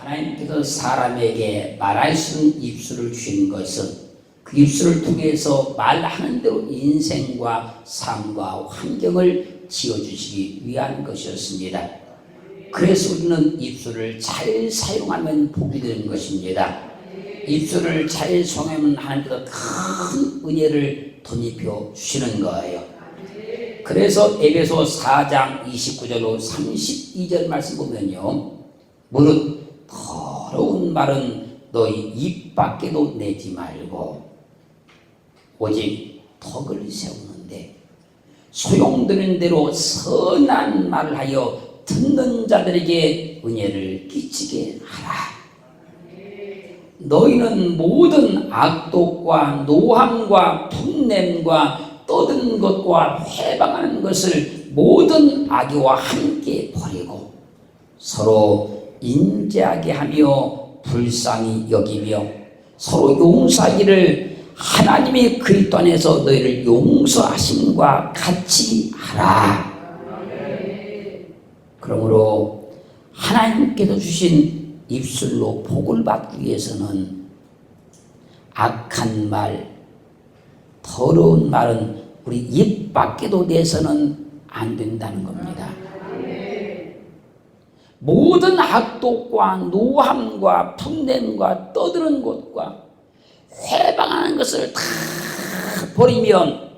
하나님께서 사람에게 말할 수 있는 입술을 주신 것은 그 입술을 통해서 말하는 대로 인생과 삶과 환경을 지어주시기 위한 것이었습니다. 그래서 우리는 입술을 잘 사용하면 복이 되는 것입니다. 입술을 잘 사용하면 하나님께서 큰 은혜를 덧입혀 주시는 거예요. 그래서 에베소 4장 29절로 32절 말씀 보면요, 무릇 더러운 말은 너희 입 밖에도 내지 말고 오직 덕을 세우는데 소용되는 대로 선한 말을 하여 듣는 자들에게 은혜를 끼치게 하라. 너희는 모든 악독과 노함과 분냄과 떠드는 것과 회방하는 것을 모든 악의와 함께 버리고 서로 인자하게 하며 불쌍히 여기며 서로 용서하기를 하나님이 그리스도 안에서 너희를 용서하심과 같이 하라. 그러므로 하나님께서 주신 입술로 복을 받기 위해서는 악한 말, 더러운 말은 우리 입 밖에도 내서는 안 된다는 겁니다. 모든 악독과 노함과 분냄과 떠드는 것과 회방하는 것을 다 버리면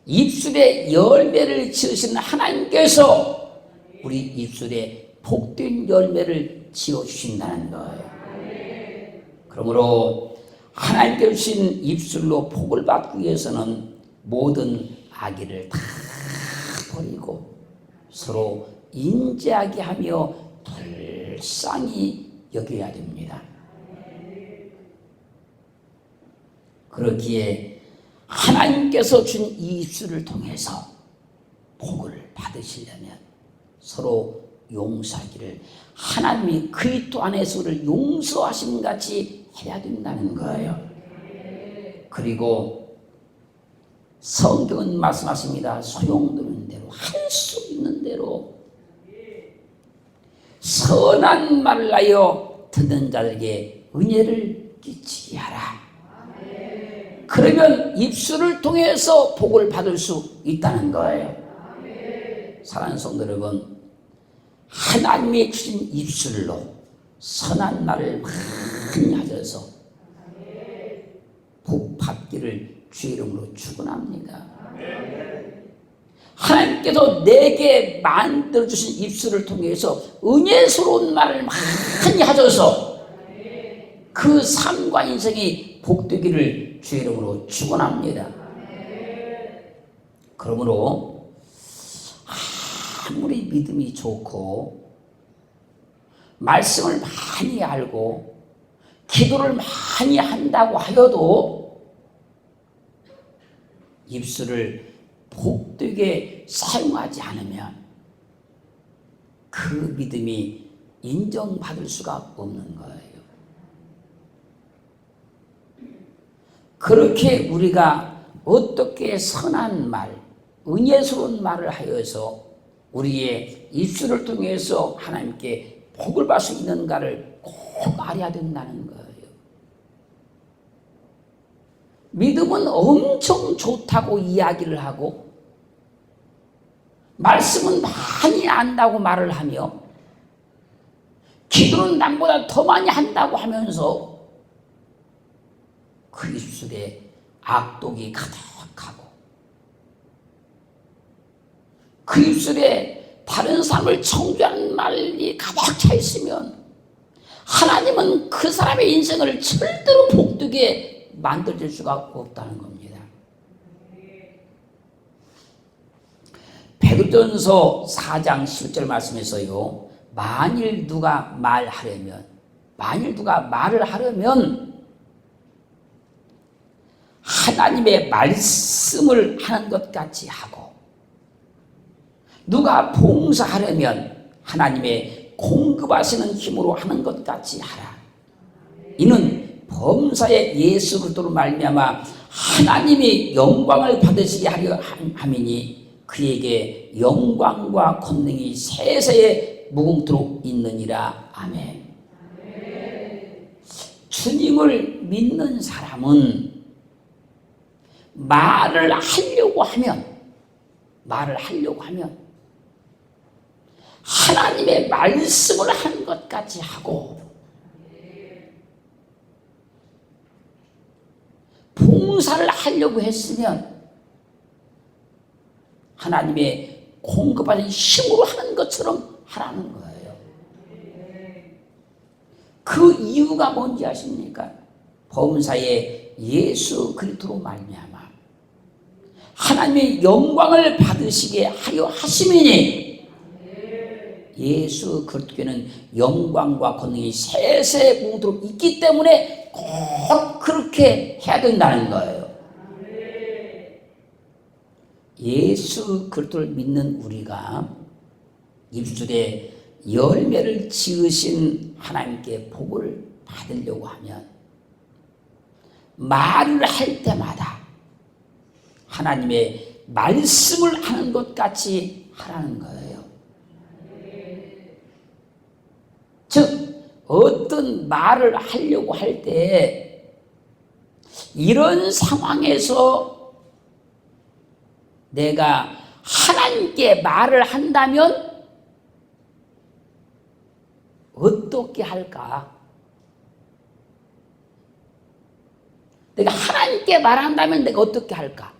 입술에 열매를 지으신 하나님께서 우리 입술에 복된 열매를 지어주신다는 거예요. 그러므로 하나님께 주신 입술로 복을 받기 위해서는 모든 악의를 다 버리고 서로 인자하게 하며 불쌍히 여겨야 됩니다. 그렇기에 하나님께서 준 이 입술을 통해서 복을 받으시려면 서로 용서하기를 하나님이 그리스도 안에서 우리를 용서하심 같이 해야 된다는 거예요. 그리고 성경은 말씀하십니다. 소용되는 대로, 할 수 있는 대로 선한 말을 하여 듣는 자들에게 은혜를 끼치게 하라. 그러면 입술을 통해서 복을 받을 수 있다는 거예요. 사랑하는 성도 여러분, 하나님이 주신 입술로 선한 말을 많이 하셔서 복 받기를 주의 이름으로 축원합니다. 하나님께서 내게 만들어주신 입술을 통해서 은혜스러운 말을 많이 하셔서 그 삶과 인생이 복되기를 주의 이름으로 축원합니다. 그러므로 아무리 믿음이 좋고 말씀을 많이 알고 기도를 많이 한다고 하여도 입술을 복되게 사용하지 않으면 그 믿음이 인정받을 수가 없는 거예요. 그렇게 우리가 어떻게 선한 말, 은혜스러운 말을 하여서 우리의 입술을 통해서 하나님께 복을 받을 수 있는가를 꼭 알아야 된다는 거예요. 믿음은 엄청 좋다고 이야기를 하고 말씀은 많이 안다고 말을 하며 기도는 남보다 더 많이 한다고 하면서 그 입술에 악독이 가득하고 그 입술에 다른 사람을 청주하는 말이 가득 차 있으면 하나님은 그 사람의 인생을 절대로 복되게 만들어줄 수가 없다는 겁니다. 베드로전서 4장 10절 말씀에서요, 만일 누가 말을 하려면 하나님의 말씀을 하는 것 같이 하고 누가 봉사하려면 하나님의 공급하시는 힘으로 하는 것 같이 하라. 이는 범사의 예수 그리스도로 말미암아 하나님이 영광을 받으시게 하려 함이니 그에게 영광과 권능이 세세에 무궁토록 있느니라. 아멘. 주님을 믿는 사람은 말을 하려고 하면 하나님의 말씀을 하는 것 같이 하고, 봉사를 하려고 했으면 하나님의 공급하는 힘으로 하는 것처럼 하라는 거예요. 그 이유가 뭔지 아십니까? 범사에 예수 그리스도로 말미암아 하나님의 영광을 받으시게 하려 하심이니, 예수 그리스도께는 영광과 권능이 세세무도록 있기 때문에 꼭 그렇게 해야 된다는 거예요. 예수 그리스도를 믿는 우리가 입술에 열매를 지으신 하나님께 복을 받으려고 하면 말을 할 때마다 하나님의 말씀을 하는 것 같이 하라는 거예요. 즉 어떤 말을 하려고 할 때 이런 상황에서 내가 하나님께 말을 한다면 어떻게 할까? 내가 하나님께 말한다면 내가 어떻게 할까?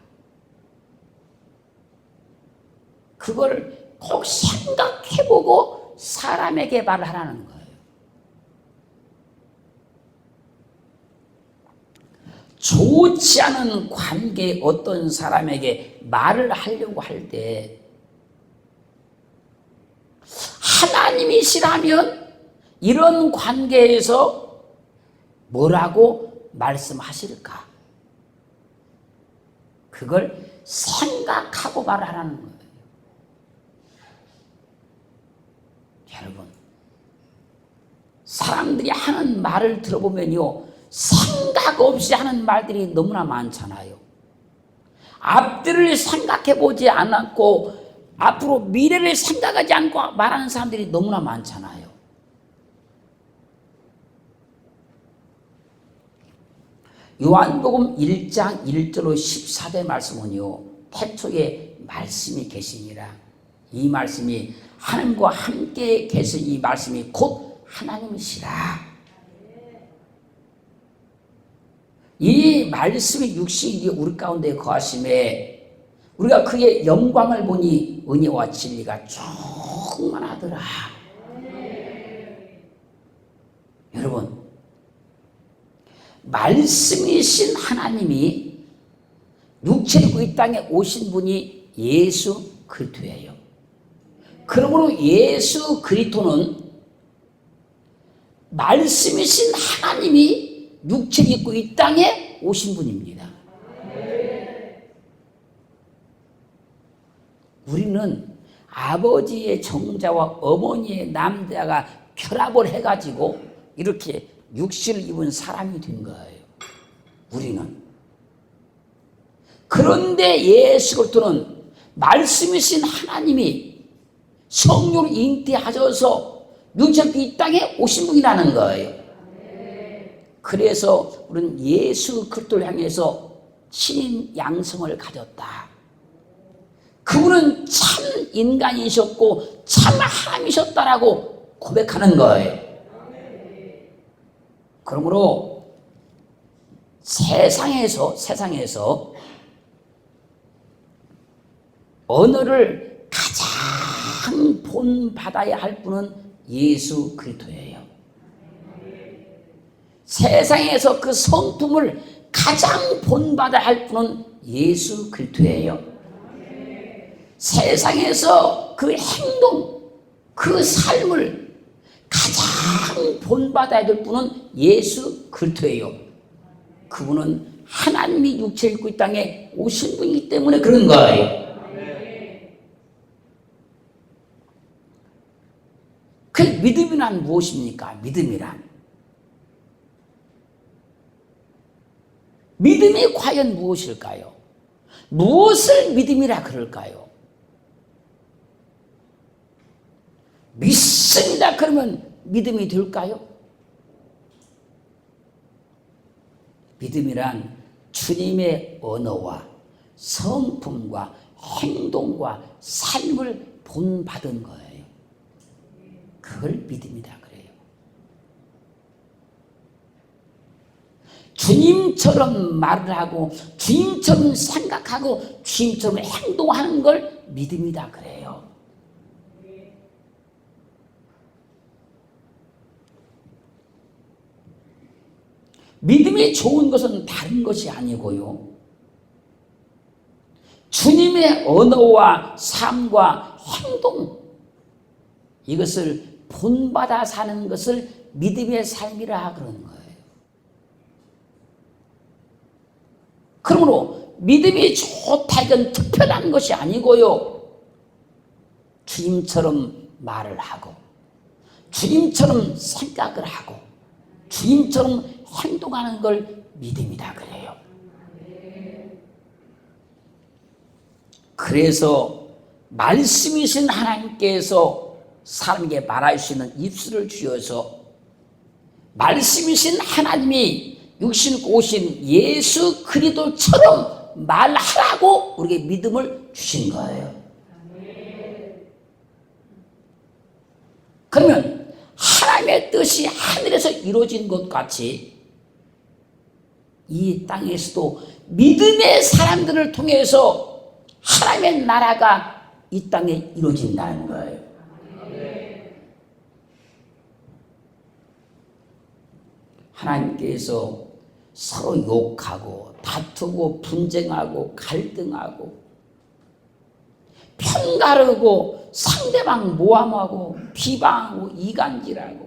그걸 꼭 생각해보고 사람에게 말을 하라는 거예요. 좋지 않은 관계에 어떤 사람에게 말을 하려고 할 때 하나님이시라면 이런 관계에서 뭐라고 말씀하실까? 그걸 생각하고 말하라는 거예요. 여러분, 사람들이 하는 말을 들어보면요, 생각 없이 하는 말들이 너무나 많잖아요. 앞뒤를 생각해 보지 않았고 앞으로 미래를 생각하지 않고 말하는 사람들이 너무나 많잖아요. 요한복음 1장 1절로 14절 말씀은요, 태초에 말씀이 계시니라. 이 말씀이 하나님과 함께 계신 이 말씀이 곧 하나님이시라. 이 말씀이 육신이 우리 가운데 거하심에 우리가 그의 영광을 보니 은혜와 진리가 충만하더라. 여러분, 말씀이신 하나님이 육체를 입고 이 땅에 오신 분이 예수 그리스도예요. 그러므로 예수 그리스도는 말씀이신 하나님이 육체를 입고 이 땅에 오신 분입니다. 우리는 아버지의 정자와 어머니의 남자가 결합을 해가지고 이렇게 육신을 입은 사람이 된 거예요. 우리는. 그런데 예수 그리스도는 말씀이신 하나님이 성령을 잉태하셔서 육체를 이 땅에 오신 분이라는 거예요. 그래서 우리는 예수 그리스도를 향해서 신인 양성을 가졌다. 그분은 참 인간이셨고 참 하나님이셨다라고 고백하는 거예요. 그러므로 세상에서 언어를 가장 본받아야 할 분은 예수 그리스도예요. 세상에서 그 성품을 가장 본받아야 할 분은 예수 그리스도예요. 세상에서 그 행동, 그 삶을 가장 본받아야 될 분은 예수 그리스도예요. 그분은 하나님이 육체를 입고 이 땅에 오신 분이기 때문에 그런 거예요. 그 믿음이란 무엇입니까? 믿음이 과연 무엇일까요? 무엇을 믿음이라 그럴까요? 믿습니다. 그러면 믿음이 될까요? 믿음이란 주님의 언어와 성품과 행동과 삶을 본받은 거예요. 그걸 믿음이다 그래요. 주님처럼 말을 하고 주님처럼 생각하고 주님처럼 행동하는 걸 믿음이다 그래요. 믿음이 좋은 것은 다른 것이 아니고요. 주님의 언어와 삶과 행동, 이것을 본받아 사는 것을 믿음의 삶이라 그러는 거예요. 그러므로 믿음이 좋다 이건 특별한 것이 아니고요. 주님처럼 말을 하고 주님처럼 생각을 하고 주님처럼 행동하는 걸 믿음이다 그래요. 그래서 말씀이신 하나님께서 사람에게 말할 수 있는 입술을 주셔서 말씀이신 하나님이 육신 오신 예수 그리스도처럼 말하라고 우리에게 믿음을 주신 거예요. 그러면 하나님의 뜻이 하늘에서 이루어진 것 같이 이 땅에서도 믿음의 사람들을 통해서 하나님의 나라가 이 땅에 이루어진다는 거예요. 하나님께서 서로 욕하고 다투고 분쟁하고 갈등하고 편가르고 상대방 모함하고 비방하고 이간질하고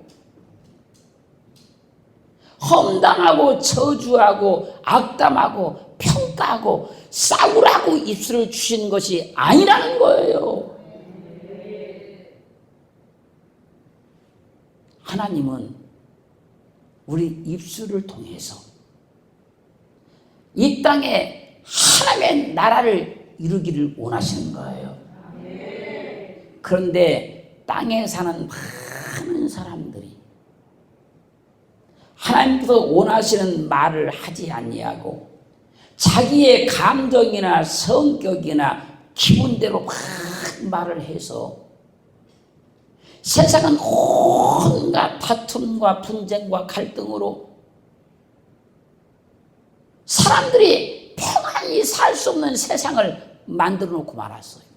험담하고 저주하고 악담하고 평가하고 싸우라고 입술을 주신 것이 아니라는 거예요. 하나님은 우리 입술을 통해서 이 땅에 하나님의 나라를 이루기를 원하시는 거예요. 그런데 땅에 사는 많은 사람들이 하나님께서 원하시는 말을 하지 아니하고 자기의 감정이나 성격이나 기분대로 막 말을 해서 세상은 온갖 다툼과 분쟁과 갈등으로 사람들이 평안히 살 수 없는 세상을 만들어 놓고 말았어요.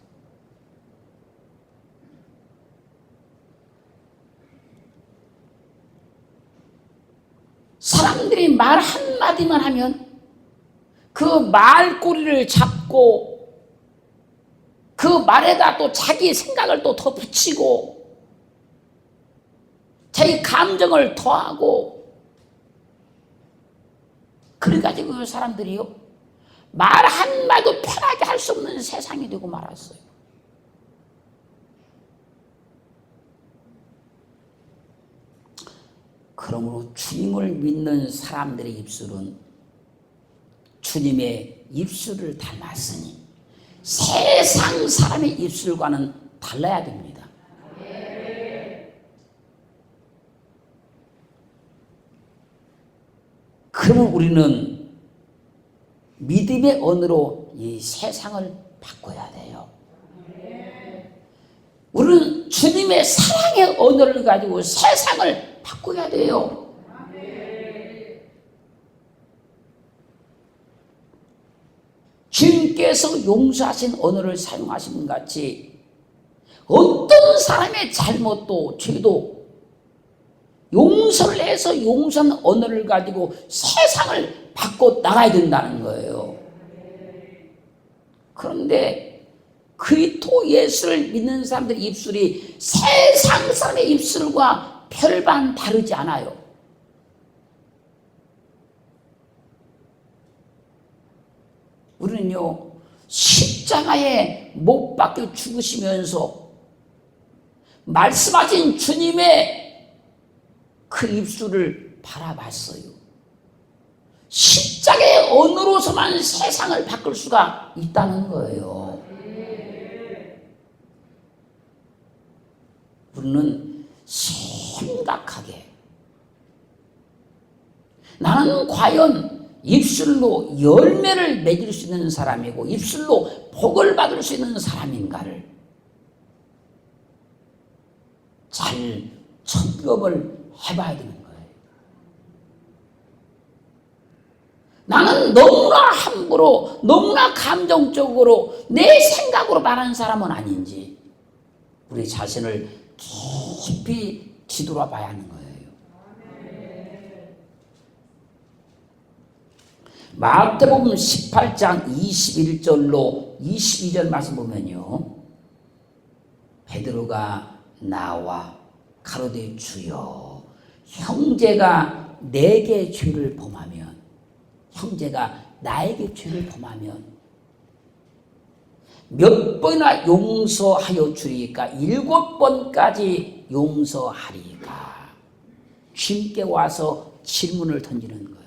사람들이 말 한마디만 하면 그 말꼬리를 잡고 그 말에다 또 자기 생각을 또 더 붙이고 자기 감정을 더하고 그래가지고 사람들이요 말 한마디도 편하게 할 수 없는 세상이 되고 말았어요. 그러므로 주님을 믿는 사람들의 입술은 주님의 입술을 닮았으니 세상 사람의 입술과는 달라야 됩니다. 그러면 우리는 믿음의 언어로 이 세상을 바꿔야 돼요. 우리는 주님의 사랑의 언어를 가지고 세상을 바꿔야 돼요. 주님께서 용서하신 언어를 사용하신 것 같이 어떤 사람의 잘못도 죄도 용서를 해서 용서한 언어를 가지고 세상을 바꿔 나가야 된다는 거예요. 그런데 그리스도 예수를 믿는 사람들의 입술이 세상 사람의 입술과 별반 다르지 않아요. 우리는요 십자가에 못 박혀 죽으시면서 말씀하신 주님의 그 입술을 바라봤어요. 십자가의 언어로서만 세상을 바꿀 수가 있다는 거예요. 우리는 심각하게 나는 과연 입술로 열매를 맺을 수 있는 사람이고 입술로 복을 받을 수 있는 사람인가를 잘 점검을 해봐야 되는 거예요. 나는 너무나 함부로 너무나 감정적으로 내 생각으로 말하는 사람은 아닌지 우리 자신을 깊이 뒤돌아봐야 하는 거예요. 마태복음 18장 21절로 22절 말씀 보면요, 베드로가 나와 가로되 주여, 형제가 내게 죄를 범하면, 형제가 나에게 죄를 범하면 몇 번이나 용서하여 주리까? 7번까지 용서하리까? 주님께 와서 질문을 던지는 거예요.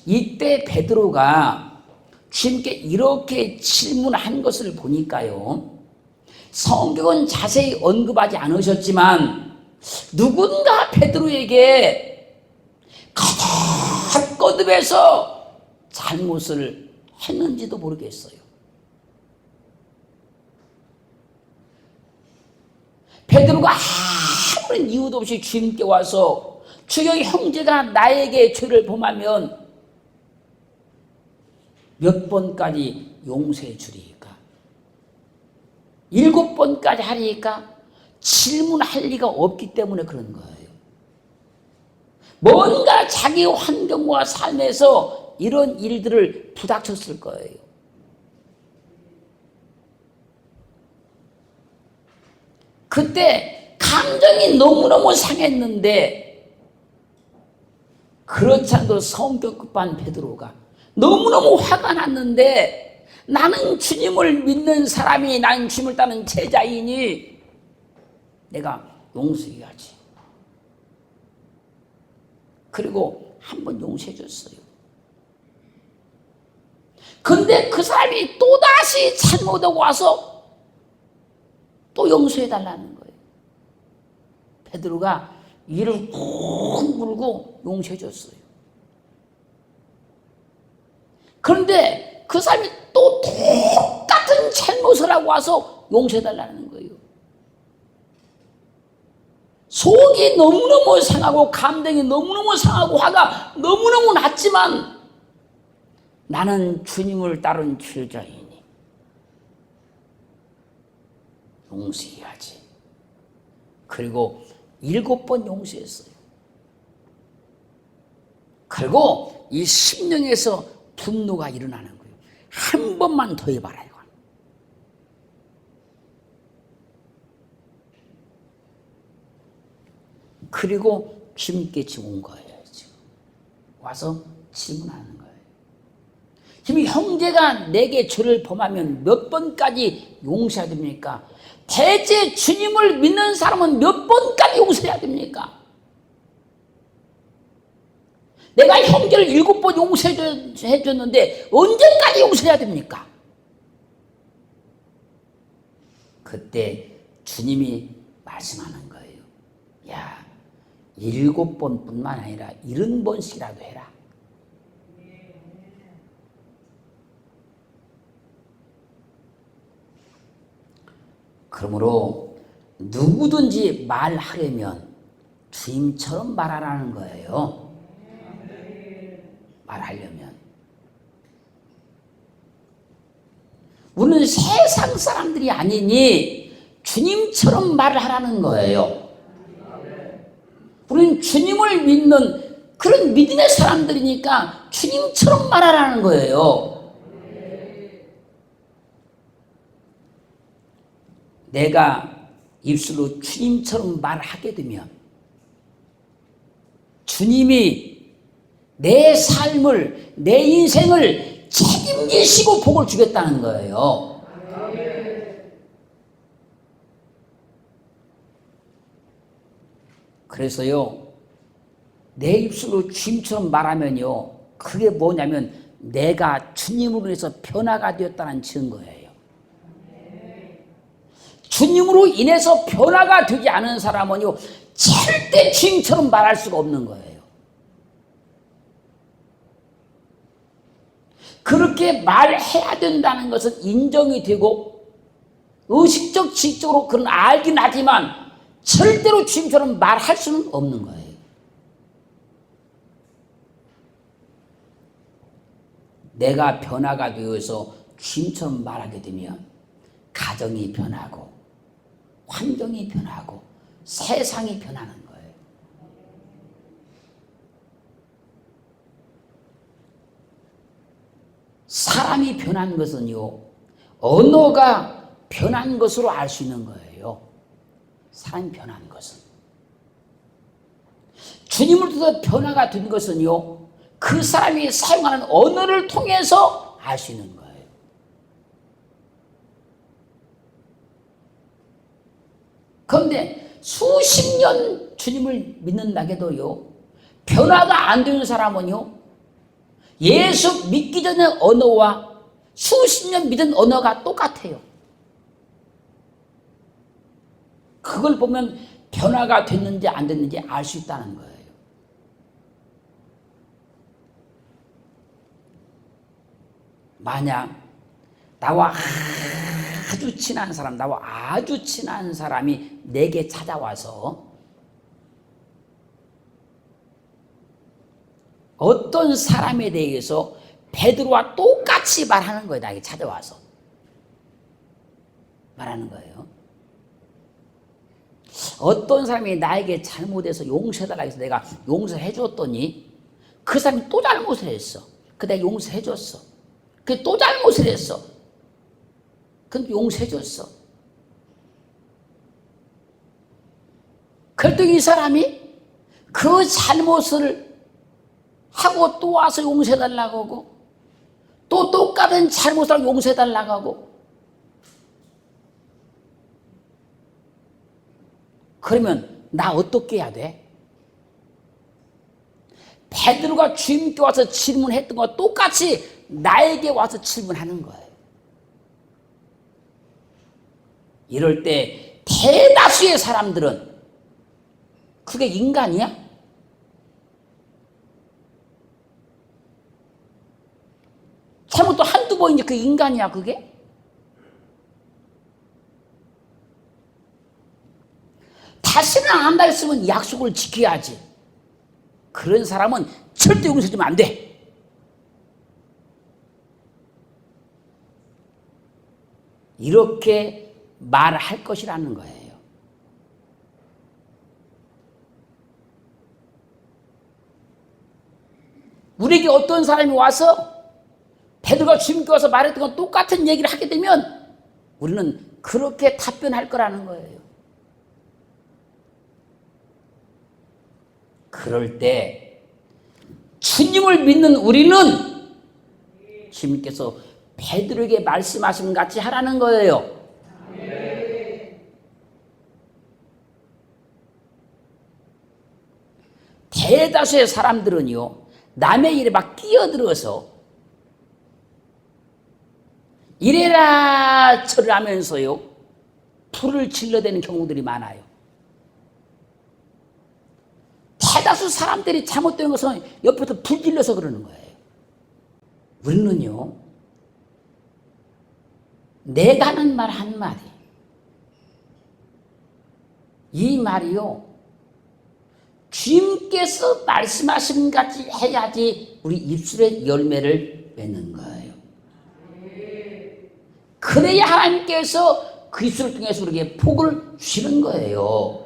이때 베드로가 주님께 이렇게 질문한 것을 보니까요, 성경은 자세히 언급하지 않으셨지만 누군가 베드로에게 거듭거듭해서 잘못을 했는지도 모르겠어요. 베드로가 아무런 이유도 없이 주님께 와서 주여, 형제가 나에게 죄를 범하면 몇 번까지 용서해 주리까? 7번까지 하리까? 질문할 리가 없기 때문에 그런 거예요. 뭔가 자기 환경과 삶에서 이런 일들을 부닥쳤을 거예요. 그때 감정이 너무너무 상했는데, 그렇지 않아도 성격 급한 베드로가 너무너무 화가 났는데, 나는 주님을 믿는 사람이, 나는 주님을 따르는 제자이니 내가 용서해야지. 그리고 한번 용서해 줬어요. 근데 그 사람이 또다시 잘못하고 와서 또 용서해 달라는 거예요. 베드로가 이를 꾹 물고 용서해 줬어요. 그런데 그 사람이 또 똑같은 잘못을 하고 와서 용서해 달라는 거예요. 속이 너무너무 상하고 감정이 너무너무 상하고 화가 너무너무 났지만 나는 주님을 따른 제자이니 용서해야지. 그리고 7번 용서했어요. 그리고 이 심령에서 분노가 일어나는 거예요. 한 번만 더 해봐라 이거. 그리고 주님께 지금 온 거예요. 지금 와서 질문하는 거예요. 지금 형제가 내게 죄를 범하면 몇 번까지 용서해야 됩니까? 대체 주님을 믿는 사람은 몇 번까지 용서해야 됩니까? 내가 형제를 7번 용서해 줬는데 언제까지 용서해야 됩니까? 그때 주님이 말씀하는 거예요. 야, 7번뿐만 아니라 70번씩이라도 해라. 그러므로 누구든지 말하려면 주님처럼 말하라는 거예요. 말하려면. 우리는 세상 사람들이 아니니 주님처럼 말을 하라는 거예요. 우리는 주님을 믿는 그런 믿음의 사람들이니까 주님처럼 말하라는 거예요. 내가 입술로 주님처럼 말하게 되면 주님이 내 삶을, 내 인생을 책임지시고 복을 주겠다는 거예요. 그래서요, 내 입술로 주님처럼 말하면요, 그게 뭐냐면 내가 주님으로 인해서 변화가 되었다는 증거예요. 주님으로 인해서 변화가 되지 않은 사람은요, 절대 주님처럼 말할 수가 없는 거예요. 그렇게 말해야 된다는 것은 인정이 되고 의식적 지식적으로 그런 알긴 하지만 절대로 주님처럼 말할 수는 없는 거예요. 내가 변화가 되어서 주님처럼 말하게 되면 가정이 변하고 환경이 변하고 세상이 변하는 거예요. 사람이 변한 것은요, 언어가 변한 것으로 알 수 있는 거예요. 사람이 변한 것은. 주님을 통해서 변화가 된 것은요, 그 사람이 사용하는 언어를 통해서 알 수 있는 거예요. 그런데 수십 년 주님을 믿는다게도요, 변화가 안 되는 사람은요, 예수 믿기 전의 언어와 수십 년 믿은 언어가 똑같아요. 그걸 보면 변화가 됐는지 안 됐는지 알 수 있다는 거예요. 만약 나와 아주 친한 사람, 나와 아주 친한 사람이 내게 찾아와서 어떤 사람에 대해서 베드로와 똑같이 말하는 거예요. 나에게 찾아와서 말하는 거예요. 어떤 사람이 나에게 잘못해서 용서해달라고 해서 내가 용서해 줬더니 그 사람이 또 잘못을 했어. 그 내가 용서해 줬어. 그 또 잘못을 했어. 그럼 용서해 줬어. 그랬더니 이 사람이 그 잘못을 하고 또 와서 용서해달라고 하고 또 똑같은 잘못을 하고 용서해달라고 하고 그러면 나 어떻게 해야 돼? 베드로가 주님께 와서 질문했던 것과 똑같이 나에게 와서 질문하는 거예요. 이럴 때 대다수의 사람들은 그게 인간이야? 잘못도 한두 번인지 그게 인간이야 그게? 다시는 안 한다 했으면 약속을 지켜야지. 그런 사람은 절대 용서해주면 안 돼. 이렇게 말할 것이라는 거예요. 우리에게 어떤 사람이 와서 베드로가 주님께 와서 말했던 건 똑같은 얘기를 하게 되면 우리는 그렇게 답변할 거라는 거예요. 그럴 때 주님을 믿는 우리는 주님께서 베드로에게 말씀하신 것 같이 하라는 거예요. 대다수의 사람들은요, 남의 일에 막 끼어들어서 이래라 저래라 하면서요, 불을 질러대는 경우들이 많아요. 대다수 사람들이 잘못된 것은 옆에서 불 질러서 그러는 거예요. 우리는요, 내가 하는 말 한마디, 이 말이요, 주님께서 말씀하신 같이 해야지 우리 입술의 열매를 맺는 거예요. 그래야 하나님께서 그 입술을 통해서 우리에게 복을 주시는 거예요.